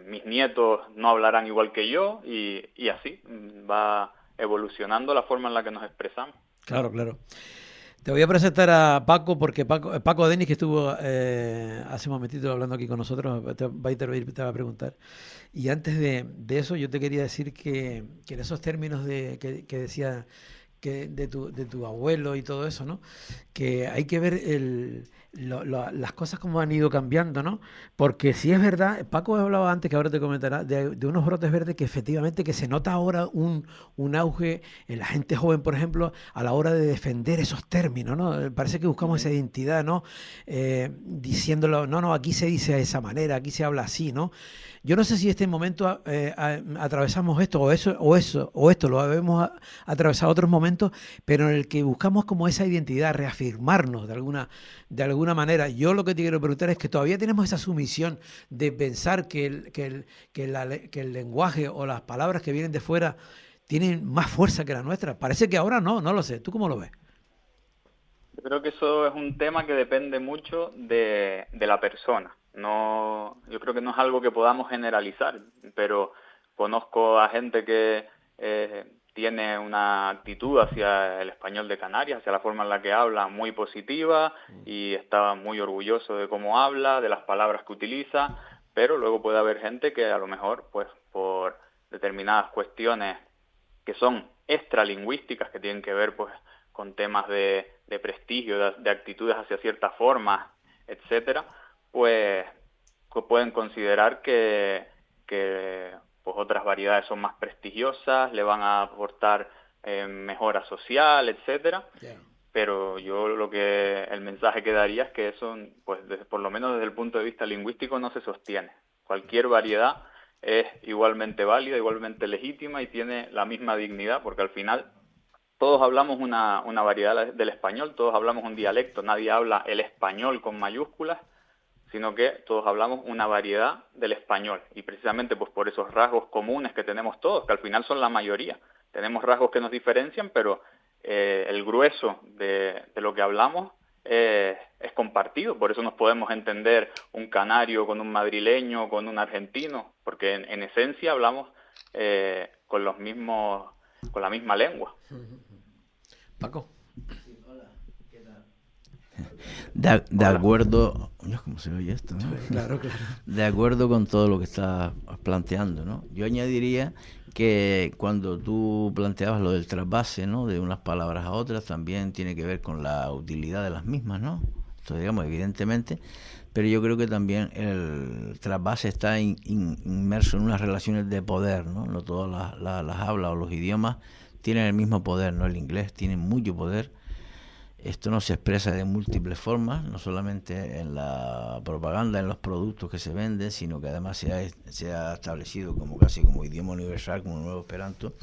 mis nietos no hablarán igual que yo y así va evolucionando la forma en la que nos expresamos. Claro. Te voy a presentar a Paco, porque Paco Denis, que estuvo hace un momentito hablando aquí con nosotros, te va a intervenir, te va a preguntar. Y antes de eso, yo te quería decir que en esos términos que decía que de tu abuelo y todo eso, ¿no? Que hay que ver las cosas como han ido cambiando, ¿no? Porque si es verdad, Paco hablaba antes, que ahora te comentará, de unos brotes verdes que efectivamente que se nota ahora un auge en la gente joven, por ejemplo, a la hora de defender esos términos, ¿no? Parece que buscamos esa identidad, ¿no? Diciéndolo, no, aquí se dice de esa manera, aquí se habla así, ¿no? Yo no sé si en este momento atravesamos esto o esto lo habemos atravesado otros momentos, pero en el que buscamos como esa identidad, reafirmarnos de alguna manera. Yo lo que te quiero preguntar es que todavía tenemos esa sumisión de pensar que el lenguaje o las palabras que vienen de fuera tienen más fuerza que la nuestra. Parece que ahora no lo sé. ¿Tú cómo lo ves? Yo creo que eso es un tema que depende mucho de la persona. No, yo creo que no es algo que podamos generalizar, pero conozco a gente que tiene una actitud hacia el español de Canarias, hacia la forma en la que habla, muy positiva y está muy orgulloso de cómo habla, de las palabras que utiliza, pero luego puede haber gente que a lo mejor, pues por determinadas cuestiones que son extralingüísticas, que tienen que ver pues con temas de prestigio, de actitudes hacia ciertas formas, etcétera, pues pueden considerar que pues otras variedades son más prestigiosas, le van a aportar mejora social, etcétera. Pero yo el mensaje que daría es que eso, pues por lo menos desde el punto de vista lingüístico, no se sostiene. Cualquier variedad es igualmente válida, igualmente legítima y tiene la misma dignidad, porque al final todos hablamos una variedad del español, todos hablamos un dialecto, nadie habla el español con mayúsculas, sino que todos hablamos una variedad del español. Y precisamente pues por esos rasgos comunes que tenemos todos, que al final son la mayoría. Tenemos rasgos que nos diferencian, pero el grueso de lo que hablamos es compartido. Por eso nos podemos entender un canario con un madrileño, con un argentino, porque en esencia hablamos con la misma lengua. Paco. De acuerdo, ¿cómo se oye esto? ¿No? Claro. De acuerdo con todo lo que estás planteando, ¿no? Yo añadiría que cuando tú planteabas lo del trasvase, ¿no? De unas palabras a otras, también tiene que ver con la utilidad de las mismas, ¿no? Esto, digamos, evidentemente, pero yo creo que también el trasvase está inmerso en unas relaciones de poder, ¿no? No todas las hablas o los idiomas tienen el mismo poder, ¿no? El inglés tiene mucho poder Esto no se expresa de múltiples formas, no solamente en la propaganda, en los productos que se venden, sino que además se ha establecido como casi como idioma universal, como un nuevo esperanto.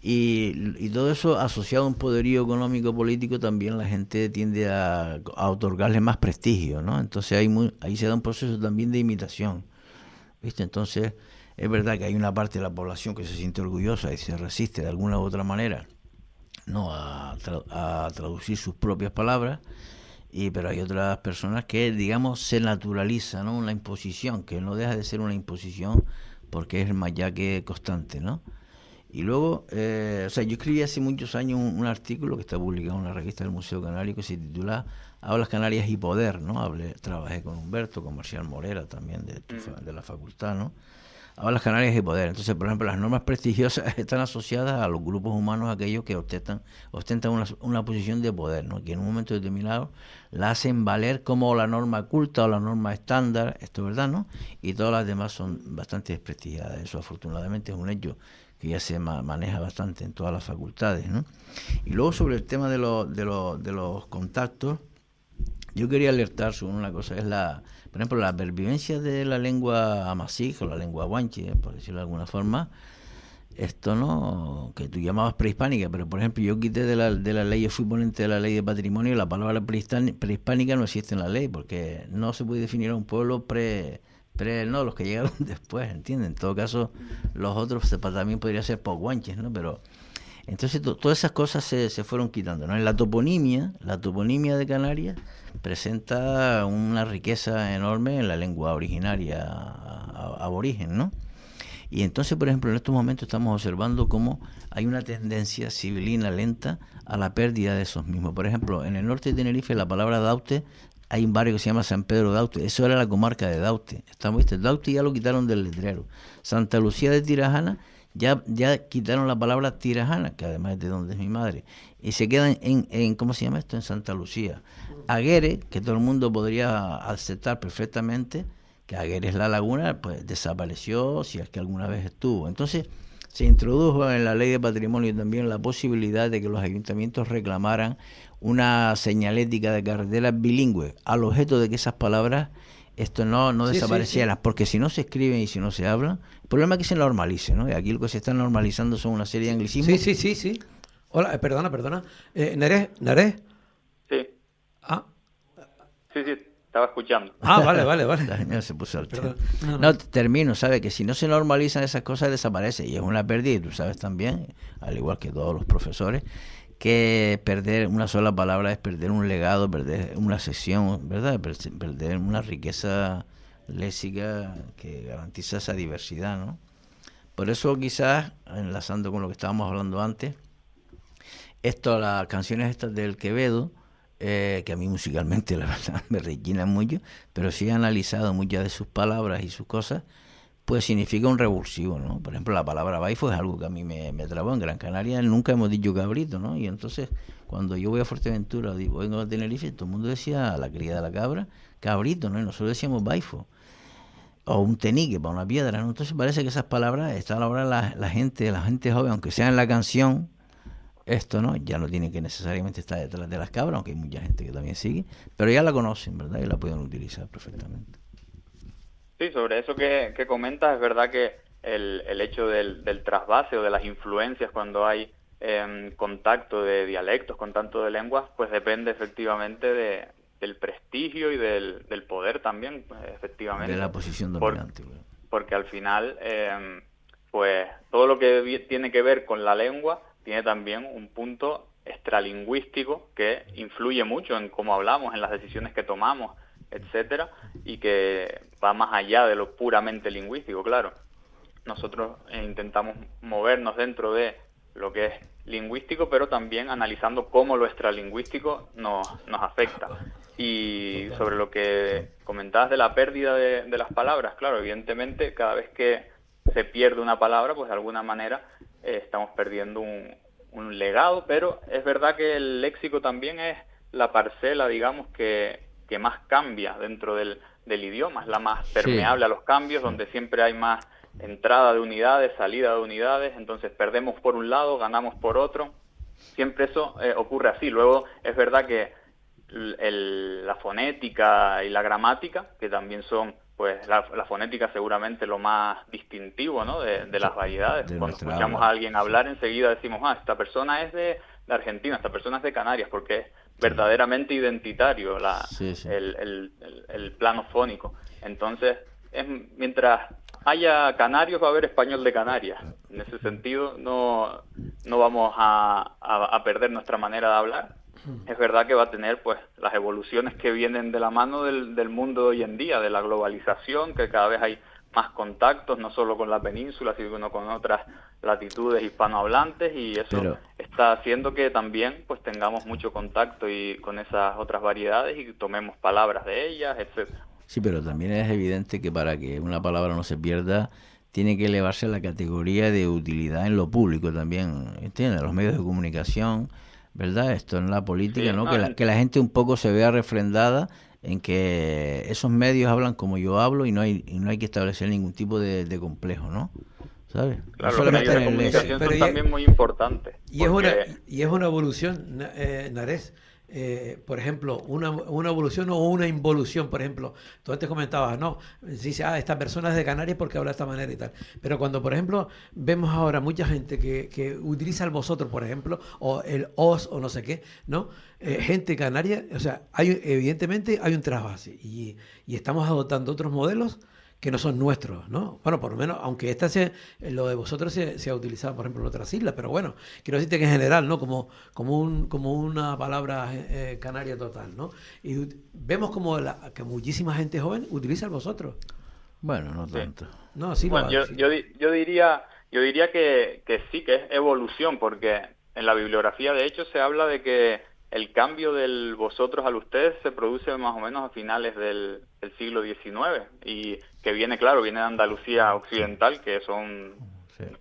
Y todo eso asociado a un poderío económico político, también la gente tiende a otorgarle más prestigio, ¿no? Entonces ahí se da un proceso también de imitación, ¿viste? Entonces es verdad que hay una parte de la población que se siente orgullosa y se resiste de alguna u otra manera, ¿no?, a traducir sus propias palabras, pero hay otras personas que, digamos, se naturaliza, ¿no?, una imposición, que no deja de ser una imposición porque es más ya que constante, ¿no? Y luego, yo escribí hace muchos años un artículo que está publicado en una revista del Museo Canario que se titula Hablas Canarias y Poder, ¿no? Trabajé con Humberto, con Marcial Morera también de la facultad, ¿no? Hablas Canarias y Poder. Entonces, por ejemplo, las normas prestigiosas están asociadas a los grupos humanos, aquellos que ostentan una posición de poder, ¿no?, que en un momento determinado la hacen valer como la norma culta o la norma estándar, esto es verdad, ¿no? Y todas las demás son bastante desprestigiadas. Eso afortunadamente es un hecho que ya se maneja bastante en todas las facultades, ¿no? Y luego sobre el tema de los contactos, yo quería alertar sobre una cosa, es por ejemplo, la pervivencia de la lengua amasí o la lengua guanche, por decirlo de alguna forma. Esto, ¿no?, que tú llamabas prehispánica, pero por ejemplo yo quité de la ley, fui ponente de la ley de patrimonio, la palabra prehispánica no existe en la ley, porque no se puede definir a un pueblo no, los que llegaron después, ¿entiendes? En todo caso, los otros también podría ser posguanches, ¿no? Pero entonces todas esas cosas se fueron quitando, ¿no? En la toponimia de Canarias presenta una riqueza enorme en la lengua originaria aborigen, ¿no? Y entonces, por ejemplo, en estos momentos estamos observando cómo hay una tendencia civilina lenta a la pérdida de esos mismos. Por ejemplo, en el norte de Tenerife la palabra Daute, hay un barrio que se llama San Pedro Daute, eso era la comarca de Daute. ¿Viste? Daute ya lo quitaron del letrero. Santa Lucía de Tirajana, ya quitaron la palabra Tirajana, que además es de donde es mi madre, y se quedan en ¿cómo se llama esto? En Santa Lucía. Aguere, que todo el mundo podría aceptar perfectamente, que Aguere es la laguna, pues desapareció, si es que alguna vez estuvo. Entonces se introdujo en la ley de patrimonio también la posibilidad de que los ayuntamientos reclamaran una señalética de carreteras bilingüe, al objeto de que esas palabras no desaparecieran, porque si no se escriben y si no se hablan, el problema es que se normalice, ¿no? Y aquí lo que se está normalizando son una serie de anglicismos. Sí. Hola, perdona. ¿Naré? Sí. Ah. Sí, estaba escuchando. Ah, vale. La señora se puso al tema. No, termino, ¿sabes? Que si no se normalizan esas cosas desaparece, y es una pérdida, y tú sabes también, al igual que todos los profesores, que perder una sola palabra es perder un legado, perder una sección, ¿verdad? Perder una riqueza léxica que garantiza esa diversidad, ¿no? Por eso quizás, enlazando con lo que estábamos hablando antes, las canciones estas del Quevedo, que a mí musicalmente la verdad me rellenan mucho, pero sí he analizado muchas de sus palabras y sus cosas, pues significa un revulsivo, ¿no? Por ejemplo, la palabra baifo es algo que a mí me trabó. En Gran Canaria nunca hemos dicho cabrito, ¿no? Y entonces, cuando yo voy a Fuerteventura, vengo a Tenerife, todo el mundo decía, la cría de la cabra, cabrito, ¿no? Y nosotros decíamos baifo. O un tenique para una piedra, ¿no? Entonces parece que esas palabras, está a la hora la gente joven, aunque sea en la canción, ¿no? Ya no tiene que necesariamente estar detrás de las cabras, aunque hay mucha gente que también sigue, pero ya la conocen, ¿verdad? Y la pueden utilizar perfectamente. Sí, sobre eso que comentas, es verdad que el hecho del trasvase o de las influencias cuando hay contacto de dialectos, contacto de lenguas, pues depende efectivamente del prestigio y del poder también, pues, efectivamente. De la posición dominante. Porque al final, pues todo lo que tiene que ver con la lengua tiene también un punto extralingüístico que influye mucho en cómo hablamos, en las decisiones que tomamos, etcétera, y que va más allá de lo puramente lingüístico, claro. Nosotros intentamos movernos dentro de lo que es lingüístico, pero también analizando cómo lo extralingüístico nos afecta. Y sobre lo que comentabas de la pérdida de las palabras, claro, evidentemente cada vez que se pierde una palabra, pues de alguna manera estamos perdiendo un legado, pero es verdad que el léxico también es la parcela, digamos, que más cambia dentro del idioma, es la más permeable a los cambios, donde siempre hay más entrada de unidades, salida de unidades, entonces perdemos por un lado, ganamos por otro, siempre eso ocurre así. Luego es verdad que la fonética y la gramática, que también son, pues la fonética seguramente lo más distintivo, ¿no? de las variedades. Cuando escuchamos a alguien hablar, enseguida decimos, esta persona es de Argentina, esta persona es de Canarias, porque es verdaderamente identitario el plano fónico. Entonces, mientras haya canarios, va a haber español de Canarias. En ese sentido, no vamos a perder nuestra manera de hablar. Es verdad que va a tener pues las evoluciones que vienen de la mano del mundo hoy en día, de la globalización, que cada vez hay más contactos, no solo con la península, sino con otras latitudes hispanohablantes, y eso está haciendo que también pues tengamos mucho contacto y con esas otras variedades y tomemos palabras de ellas, etcétera. Sí, pero también es evidente que para que una palabra no se pierda, tiene que elevarse a la categoría de utilidad en lo público también, ¿entiendes? Los medios de comunicación, ¿verdad? Esto en la política, ¿no? Que la gente un poco se vea refrendada en que esos medios hablan como yo hablo y no hay que establecer ningún tipo de complejo, ¿no? ¿Sabes? Claro, los medios de comunicación son también muy importantes. Y es una evolución, Nares. Por ejemplo, una evolución o una involución. Por ejemplo, tú antes comentabas, no, dice, esta persona es de Canarias porque habla de esta manera y tal. Pero cuando, por ejemplo, vemos ahora mucha gente que utiliza el vosotros, por ejemplo, o el os o no sé qué, ¿no? Gente canaria, o sea, evidentemente hay un trasvase y estamos adoptando otros modelos que no son nuestros, ¿no? Bueno, por lo menos, aunque lo de vosotros se ha utilizado, por ejemplo, en otras islas, pero bueno, quiero decirte que en general, ¿no? Como una palabra canaria total, ¿no? Y vemos que muchísima gente joven utiliza el vosotros. Bueno, no tanto. No, sí. Bueno, yo diría que sí, que es evolución, porque en la bibliografía, de hecho, se habla de que el cambio del vosotros al ustedes se produce más o menos a finales del siglo XIX y que viene de Andalucía occidental, que son,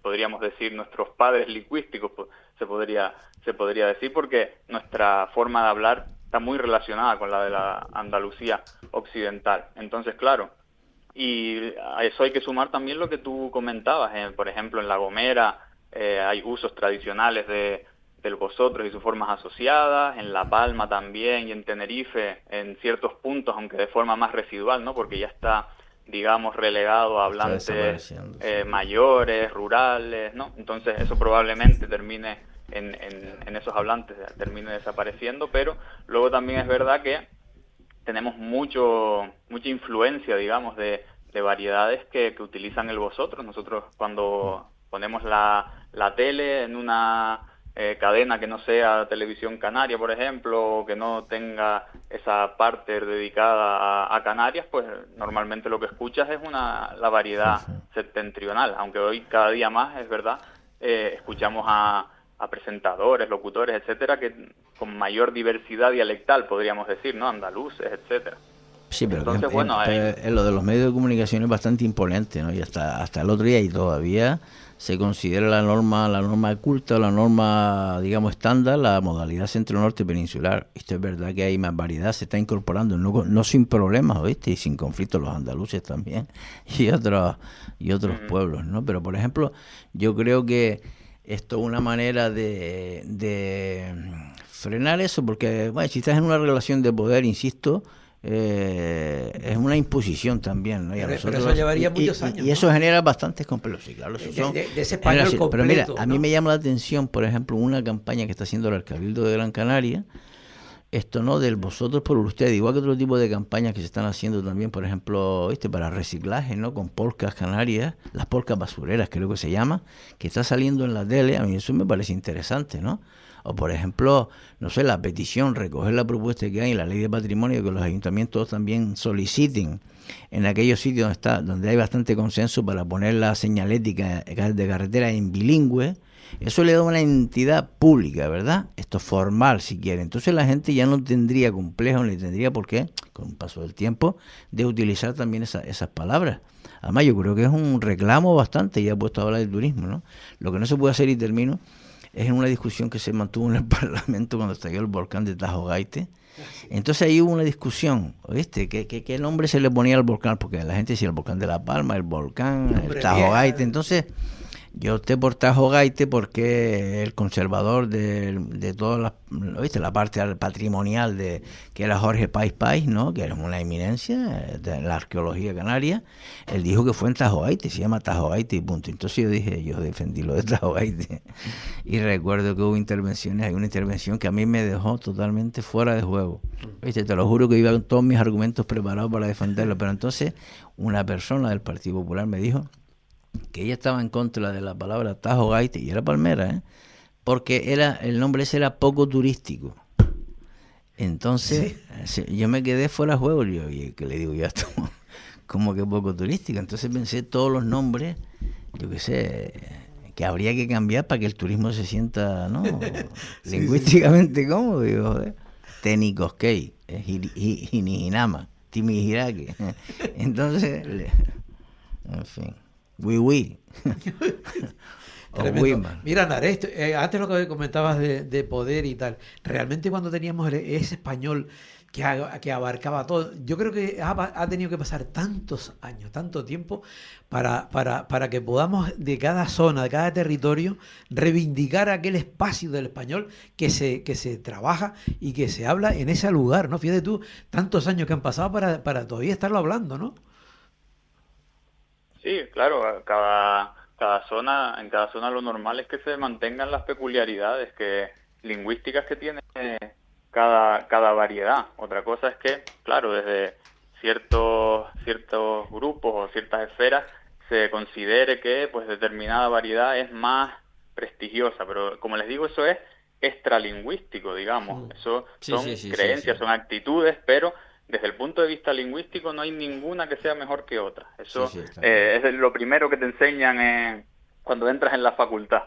podríamos decir, nuestros padres lingüísticos, se podría decir, porque nuestra forma de hablar está muy relacionada con la de la Andalucía occidental. Entonces, claro, y a eso hay que sumar también lo que tú comentabas, por ejemplo, en La Gomera hay usos tradicionales del vosotros y sus formas asociadas, en La Palma también y en Tenerife en ciertos puntos, aunque de forma más residual, ¿no? Porque ya está, digamos, relegado a hablantes mayores, rurales, ¿no? Entonces eso probablemente termine en esos hablantes, termine desapareciendo, pero luego también es verdad que tenemos mucha influencia, digamos, de variedades que utilizan el vosotros. Nosotros cuando ponemos la tele en una cadena que no sea Televisión Canaria, por ejemplo, o que no tenga esa parte dedicada a Canarias, pues normalmente lo que escuchas es la variedad septentrional, aunque hoy cada día más, es verdad, escuchamos a presentadores, locutores, etcétera, que con mayor diversidad dialectal, podríamos decir, ¿no? Andaluces, etcétera. Sí, pero entonces, lo de los medios de comunicación es bastante imponente, ¿no? Y hasta el otro día y todavía se considera la norma culta, la norma, digamos, estándar, la modalidad centro-norte peninsular. Esto es verdad que hay más variedad, se está incorporando, no sin problemas, ¿oíste? Y sin conflictos los andaluces también y otros pueblos, ¿no? Pero, por ejemplo, yo creo que esto es una manera de frenar eso, porque, bueno, si estás en una relación de poder, insisto, es una imposición también, ¿no? Y pero eso llevaría muchos años, y eso genera bastantes complejos, sí, claro, de ese español completo, pero mira, a mí me llama la atención, por ejemplo, una campaña que está haciendo el Cabildo de Gran Canaria, esto, ¿no? Del vosotros por ustedes, igual que otro tipo de campañas que se están haciendo también, por ejemplo, para reciclaje, ¿no? Con polcas canarias, las polcas basureras, creo que se llama, que está saliendo en la tele. A mí eso me parece interesante, ¿no? O, por ejemplo, no sé, la petición, recoger la propuesta que hay en la ley de patrimonio, que los ayuntamientos también soliciten en aquellos sitios donde hay bastante consenso para poner la señalética de carretera en bilingüe. Eso le da una entidad pública, ¿verdad? Esto formal, si quiere. Entonces la gente ya no tendría complejo, ni tendría por qué, con un paso del tiempo, de utilizar también esas palabras. Además, yo creo que es un reclamo bastante, ya he puesto a hablar del turismo, ¿no? Lo que no se puede hacer, y termino, es en una discusión que se mantuvo en el Parlamento cuando estalló el volcán de Tajo Gaite. Entonces ahí hubo una discusión, ¿oíste? ¿Qué nombre se le ponía al volcán? Porque la gente decía el volcán de La Palma, el volcán, el Tajo Gaite. Entonces Yo opté por Tajo Gaite porque el conservador de toda la parte patrimonial que era Jorge Páez Páez, ¿no? Que era una eminencia de la arqueología canaria. Él dijo que fue en Tajo Gaite, se llama Tajo Gaite y punto. Entonces yo defendí lo de Tajo Gaite. Y recuerdo que hubo hay una intervención que a mí me dejó totalmente fuera de juego. ¿Viste? Te lo juro que iba con todos mis argumentos preparados para defenderlo, pero entonces una persona del Partido Popular me dijo que ella estaba en contra de la palabra Tajo Gaite, y era palmera, porque el nombre ese era poco turístico. Entonces, yo me quedé fuera de juego. Y que le digo yo, esto como que poco turístico. Entonces pensé todos los nombres, yo qué sé, que habría que cambiar para que el turismo se sienta, ¿no? lingüísticamente cómodo. Digo, joder. Tenicosquey, Hinijinama, Timijiraque. Entonces, en fin. Mira, Narés, antes lo que comentabas de poder y tal, realmente cuando teníamos ese español que abarcaba todo, yo creo que ha tenido que pasar tantos años, tanto tiempo para que podamos de cada zona, de cada territorio, reivindicar aquel espacio del español que se trabaja y que se habla en ese lugar, ¿no? Fíjate tú, tantos años que han pasado para todavía estarlo hablando, ¿no? Sí, claro, en cada zona lo normal es que se mantengan las peculiaridades lingüísticas que tiene cada variedad. Otra cosa es que, claro, desde ciertos grupos o ciertas esferas se considere que pues determinada variedad es más prestigiosa, pero como les digo, eso es extralingüístico, digamos. Eso son creencias, son actitudes, pero desde el punto de vista lingüístico no hay ninguna que sea mejor que otra. Eso es lo primero que te enseñan cuando entras en la facultad.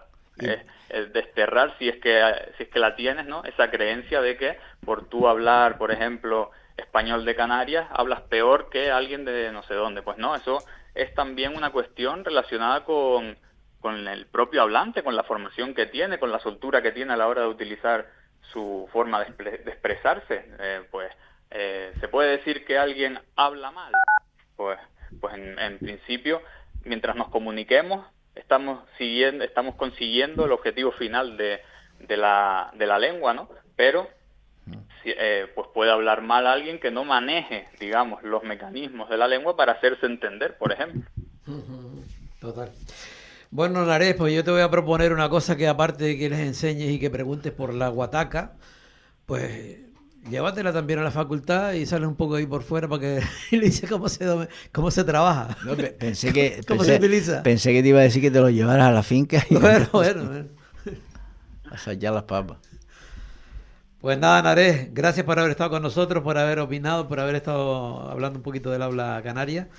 Es desterrar, si es que la tienes, ¿no? Esa creencia de que por tú hablar, por ejemplo, español de Canarias, hablas peor que alguien de no sé dónde. Pues no, eso es también una cuestión relacionada con el propio hablante, con la formación que tiene, con la soltura que tiene a la hora de utilizar su forma de expresarse. Se puede decir que alguien habla mal. Pues en principio, mientras nos comuniquemos, estamos consiguiendo el objetivo final de la lengua, ¿no? Pero pues puede hablar mal alguien que no maneje, digamos, los mecanismos de la lengua para hacerse entender, por ejemplo. Total. Bueno, Narés, pues yo te voy a proponer una cosa, que aparte de que les enseñes y que preguntes por la guataca, pues llévatela también a la facultad y sale un poco ahí por fuera para que le dice cómo se trabaja. No, pensé que se utiliza. Pensé que te iba a decir que te lo llevaras a la finca y bueno. a sallar las papas. Pues nada, Narés, gracias por haber estado con nosotros, por haber opinado, por haber estado hablando un poquito del habla canaria.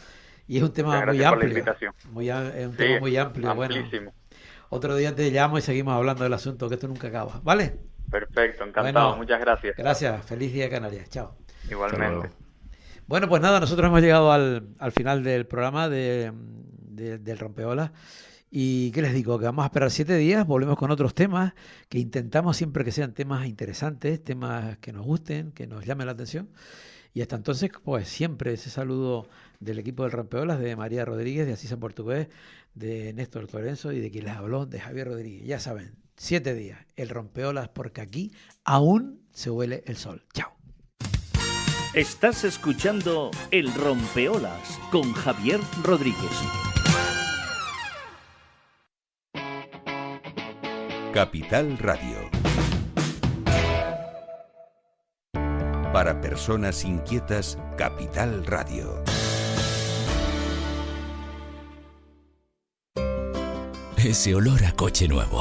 Y es un tema muy amplio. Es un tema muy amplio. Amplísimo. Bueno, otro día te llamo y seguimos hablando del asunto, que esto nunca acaba. ¿Vale? Perfecto, encantado. Bueno, muchas gracias. Gracias. Feliz día, Canarias. Chao. Igualmente. Bueno, pues nada, nosotros hemos llegado al final del programa del Rompeolas. Y ¿qué les digo? Que vamos a esperar 7 días, volvemos con otros temas, que intentamos siempre que sean temas interesantes, temas que nos gusten, que nos llamen la atención. Y hasta entonces, pues siempre ese saludo del equipo del Rompeolas, de María Rodríguez, de Asisa Portugués, de Néstor Lorenzo y de quien les habló, de Javier Rodríguez. Ya saben, 7 días, el Rompeolas, porque aquí aún se huele el sol. Chao. Estás escuchando El Rompeolas con Javier Rodríguez. Capital Radio. Para personas inquietas, Capital Radio. Ese olor a coche nuevo,